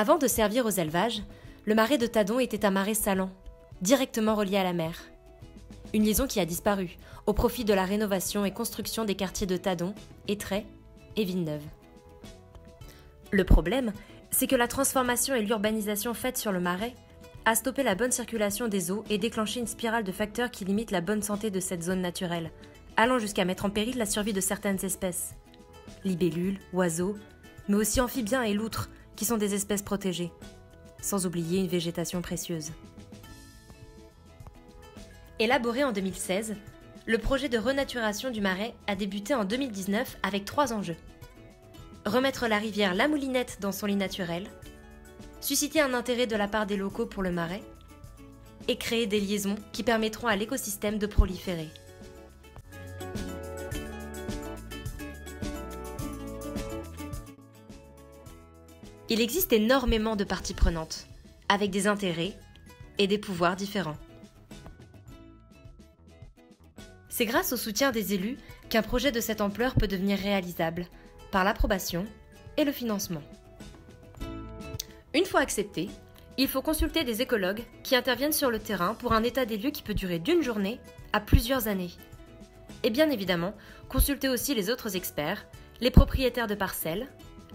Avant de servir aux élevages, le marais de Tadon était un marais salant, directement relié à la mer. Une liaison qui a disparu, au profit de la rénovation et construction des quartiers de Tadon, Étreilles et Villeneuve. Le problème, c'est que la transformation et l'urbanisation faite sur le marais a stoppé la bonne circulation des eaux et déclenché une spirale de facteurs qui limitent la bonne santé de cette zone naturelle, allant jusqu'à mettre en péril la survie de certaines espèces. Libellules, oiseaux, mais aussi amphibiens et loutres, qui sont des espèces protégées, sans oublier une végétation précieuse. Élaboré en 2016, le projet de renaturation du marais a débuté en 2019 avec 3 enjeux. Remettre la rivière La Moulinette dans son lit naturel, susciter un intérêt de la part des locaux pour le marais, et créer des liaisons qui permettront à l'écosystème de proliférer. Il existe énormément de parties prenantes, avec des intérêts et des pouvoirs différents. C'est grâce au soutien des élus qu'un projet de cette ampleur peut devenir réalisable, par l'approbation et le financement. Une fois accepté, il faut consulter des écologues qui interviennent sur le terrain pour un état des lieux qui peut durer d'une journée à plusieurs années. Et bien évidemment, consulter aussi les autres experts, les propriétaires de parcelles,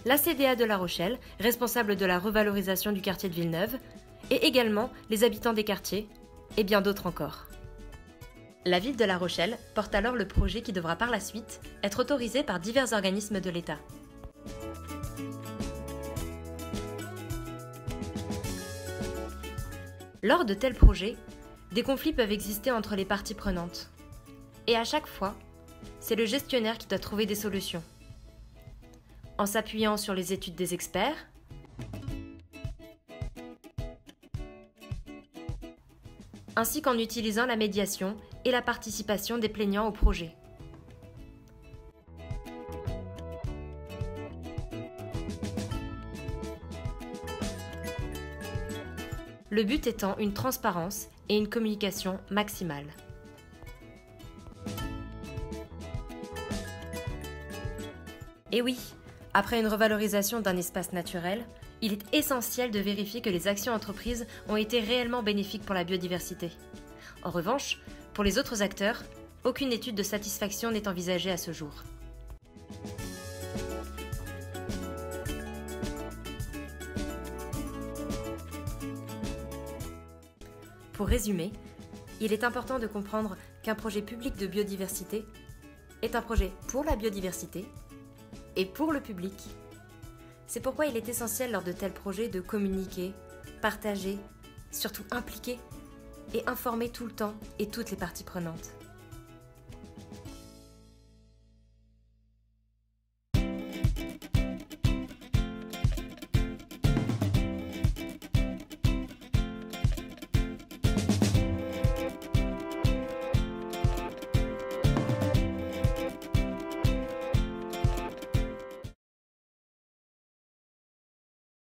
la CDA de La Rochelle, responsable de la revalorisation du quartier de Villeneuve, et également les habitants des quartiers, et bien d'autres encore. La ville de La Rochelle porte alors le projet qui devra par la suite être autorisé par divers organismes de l'État. Lors de tels projets, des conflits peuvent exister entre les parties prenantes. Et à chaque fois, c'est le gestionnaire qui doit trouver des solutions. En s'appuyant sur les études des experts, ainsi qu'en utilisant la médiation et la participation des plaignants au projet. Le but étant une transparence et une communication maximale. Et oui, après une revalorisation d'un espace naturel, il est essentiel de vérifier que les actions entreprises ont été réellement bénéfiques pour la biodiversité. En revanche, pour les autres acteurs, aucune étude de satisfaction n'est envisagée à ce jour. Pour résumer, il est important de comprendre qu'un projet public de biodiversité est un projet pour la biodiversité et pour le public. C'est pourquoi il est essentiel lors de tels projets de communiquer, partager, surtout impliquer et informer tout le temps et toutes les parties prenantes.